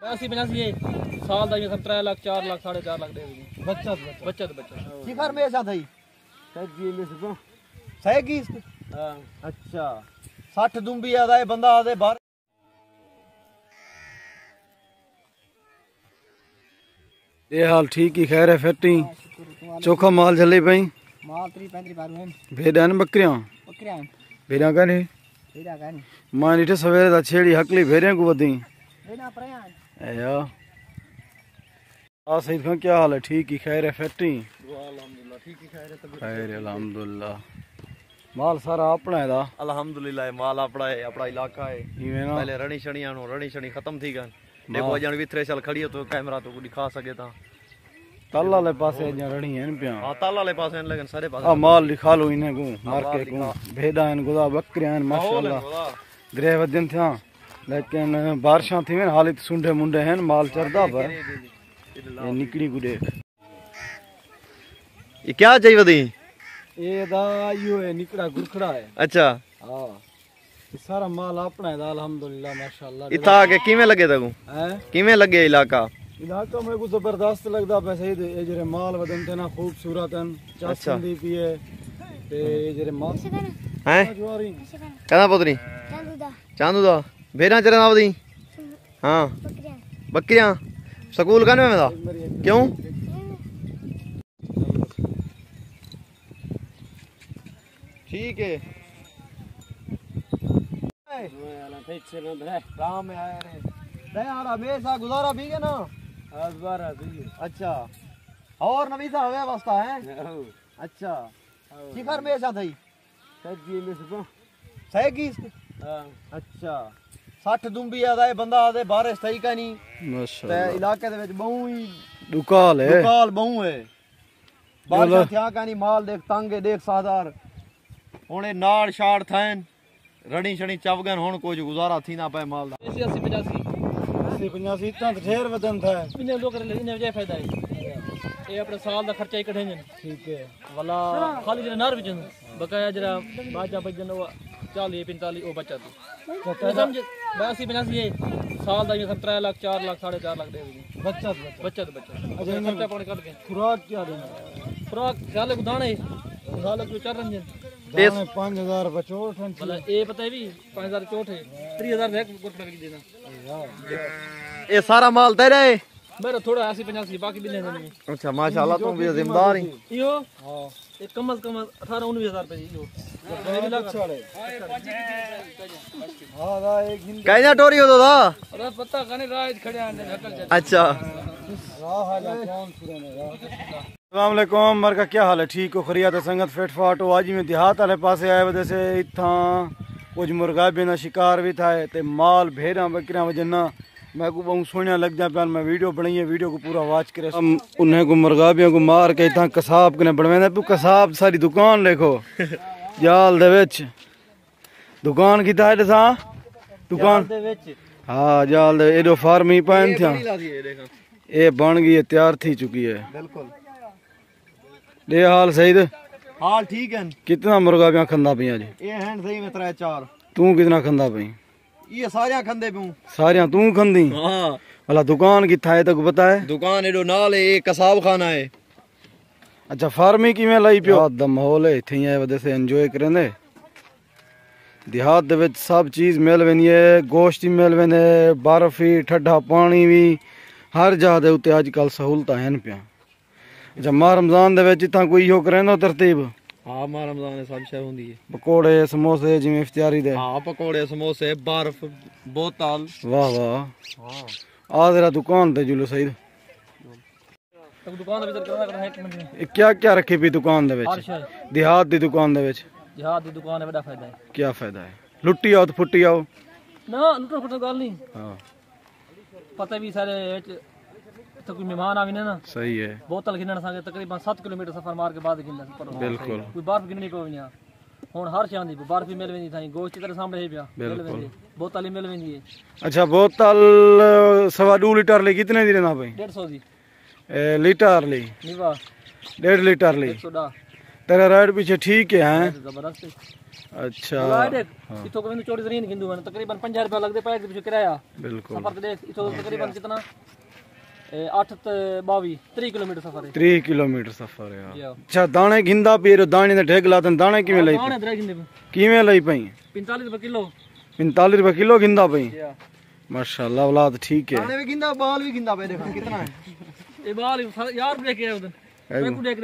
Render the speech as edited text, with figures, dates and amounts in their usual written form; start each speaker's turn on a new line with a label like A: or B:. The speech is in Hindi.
A: 80 85 साल दा 3 लाख 4 लाख 4.5 लाख दे बचत
B: शिखर में ऐसा थई
C: सजी में सुबह
B: सही
C: हां
B: अच्छा 60 दुंबी आदा है बंदा आदे बाहर
C: ये हाल ठीक ही खैर है फैटी चोखा माल चले पई
A: माल 30 35 बार में
C: भेड़ां बकरियां भेड़ां का नहीं मां नीठे सवेरे दा छेड़ी हकली भेड़ियां को वधी या आ सही खां क्या हाल है ठीक ही खैर है फैटी
B: अल्हम्दुलिल्लाह ठीक ही
C: खैर अल्हम्दुलिल्लाह माल सारा अपना है दा
B: अल्हम्दुलिल्लाह माल अपना है अपना इलाका है पहले रणी शनी खत्म थी गन देखो जण विथरे चल खड़ी तो कैमरा तो दिखा सके ता
C: तल वाले पासे जा रणी है पिया
B: हां तल वाले पासे लेकिन सारे पासे
C: आ माल दिखा लो इने को मार के को भेड़ा इन गुदा बकरियां माशाल्लाह ग्रह वदन था लेकिन बारिशां थी में हालत सुंडे मुंडे हैं माल चरदा पर ये निकड़ी को देख
B: ये क्या चाहिए वदी
C: ये दा यो है निकड़ा गुरखड़ा है
B: अच्छा
C: हां ये सारा माल अपना है दा अल्हम्दुलिल्लाह माशाल्लाह
B: इथा के किवें लगे तको
C: हैं
B: किवें लगे इलाका
C: में को जबरदस्त लगदा पे सही ये जरे माल वदन थे ना खूबसूरत हैं चांदी पिए ते जरे माल
B: हैं
C: जवारी
B: कहना पुतरी चांदू दा भेड़ा चरना वदी हां बकरियां स्कूल कने में दा क्यों ठीक है
C: काम में आया रे
B: दयारा मेसा गुजारा भी है ना
C: आजबारा भी
B: अच्छा और नवीसा व्यवस्था है अच्छा शिखर में ऐसा थई
C: सजी में सुबह
B: सही
C: हां
B: अच्छा 60 दुंबी आदा है बंदा आदे बारिश थई का नहीं
C: माशाल्लाह
B: ते इलाके दे विच बहु ही
C: दुकाल है
B: दुकाल बहु है बारिश थिया का नहीं माल देख तंगे देख सादार हुने नाड़ शाड़ थैन रणी शणी चवगन हुन कुछ गुजारा थी ना पे माल दा
A: 80 85
C: 85 इतना ढेर वजन था
A: इने लोग कर लेने वजह फायदा है ये अपने साल दा खर्चा ही कढे जन
C: ठीक है
A: वाला खाली जरा नार विचन बकाया जरा बाजा बजन 40 45 ओ बचा तो समझ 80 85 साल दा 3 लाख 4 लाख 4.5 लाख दे बचत अच्छा इने खर्चा पानी कट के
C: खुराक क्या देना
A: खुराक साल को दाने साल को चर रंजन
C: दाने 5000 रुपए चोट है
A: वाला ए पता है भी 5000 चोट है 3000 एक गुट लग देना
B: ये सारा माल तेरा है
A: मेरा थोड़ा 80 85 बाकी भी लेने में
B: अच्छा माशाल्लाह तुम भी जिम्मेदार ही
A: यो हां एक कम से कम 18 19000 रुपए यो मैंने भी लगा छोड़े
C: हां दा एक दिन
B: कहना टोरी हो दा
A: अरे पता कने राज खड़े आने हकल
B: अच्छा
C: राह हाल कौन पूरे में अस्सलाम वालेकुम मर का क्या हाल है ठीक हो खरिया तो संगत फिट फाट हो आज में देहात वाले पासे आए वजह से इथा कुछ मुर्गा भी ना शिकार भी था ते माल भेड़ा बकरियां वजना मैं को बहुत सोहना लग जा प्यान मैं वीडियो बनाई है वीडियो को पूरा वॉच करे हम उन्हें को मुर्गाबियों को मार के इतना कसाब कने बनवाना पू कसाब सारी दुकान देखो जाल दे विच दुकान की था दसा दुकान
B: दे विच
C: हां जाल दे एडो फार्म ही पान था ये बन गई है तैयार थी चुकी है
B: बिल्कुल
C: दे हाल सही दे
B: हाल ठीक है
C: कितना मुर्गाबियां खंदा पिया जी
B: ये हैंड सही में 3 4
C: तू कितना खंदा पई
B: ये सारियां खंदे पियो
C: सारियां तू खंदी
B: हां
C: भला दुकान किथा है तक पता है
B: दुकान एडो नाल है एक कसाब खाना है
C: अच्छा फार्म ही किवें लाई पियो द माहौल है इथे आए वजह से एंजॉय करेंदे देहात दे विच सब चीज मिल वेंदी है गोश्त ही मिल वेंदे बर्फ ही ठंडा पानी भी हर जगह दे उत्ते आजकल सहूलतां हैं पिया अच्छा माह रमजान दे विच इथा कोई हो करेंदो तरतीब
B: हां माह रमजान में सब शय होंदी है
C: पकोड़े समोसे जिवें इफ्तियारी दे
B: हां पकोड़े समोसे बर्फ बोतल
C: वाह वाह हां आ जरा दुकान ते जुलो सही
A: तब दुकान भीतर करना है कि
C: क्या क्या रखे पी दुकान दे विच देहात दी दुकान दे विच
A: देहात दी दुकान है बड़ा फायदा है
C: क्या फायदा है लुट्टी आओ तो फुट्टी आओ
A: ना लुट्टो फुट्टो गल नहीं
C: हां
A: पता भी सारे तो कोई मेहमान आवे ना
C: सही है
A: बोतल गिनन संगे तकरीबन 7 किलोमीटर सफर मार के बाद गिनना पर
C: बिल्कुल
A: कोई बर्फ गिननी पवे ना हुन हर शांति बर्फ भी मिल वेंदी थाई गोश्त तेरे सामने है पिया मिल वेंदी बोतल ही मिल वेंदी है
C: अच्छा बोतल 2.5 लीटर ले कितने दी देना भाई
A: 150 दी
C: लीटर ले
A: नीवा
C: 1.5 लीटर ले
A: 110
C: तेरा रेट पीछे ठीक है हैं
A: जबरदस्त
C: अच्छा
A: देख इतो को चोरी जरीन गिंदू मैंने तकरीबन 50 रुपया लगदे पे एक किराया
C: बिल्कुल
A: सफर ते देख इतो तकरीबन कितना 8 ते 22 3 किलोमीटर सफर है
C: 3 किलोमीटर सफर है। अच्छा दाने गिंदा पीरो दाने दे ढेग लातन दाने किवें लई
A: दाने दरे गिंदे
C: किवें लई पई
A: 45 रुपए किलो
C: 45 रुपए किलो गिंदा पई माशाल्लाह औलाद ठीक है।
B: दाने भी गिंदा बाल भी गिंदा पे देखो कितना है
A: ये बाल यार देख के उधर मैं को देख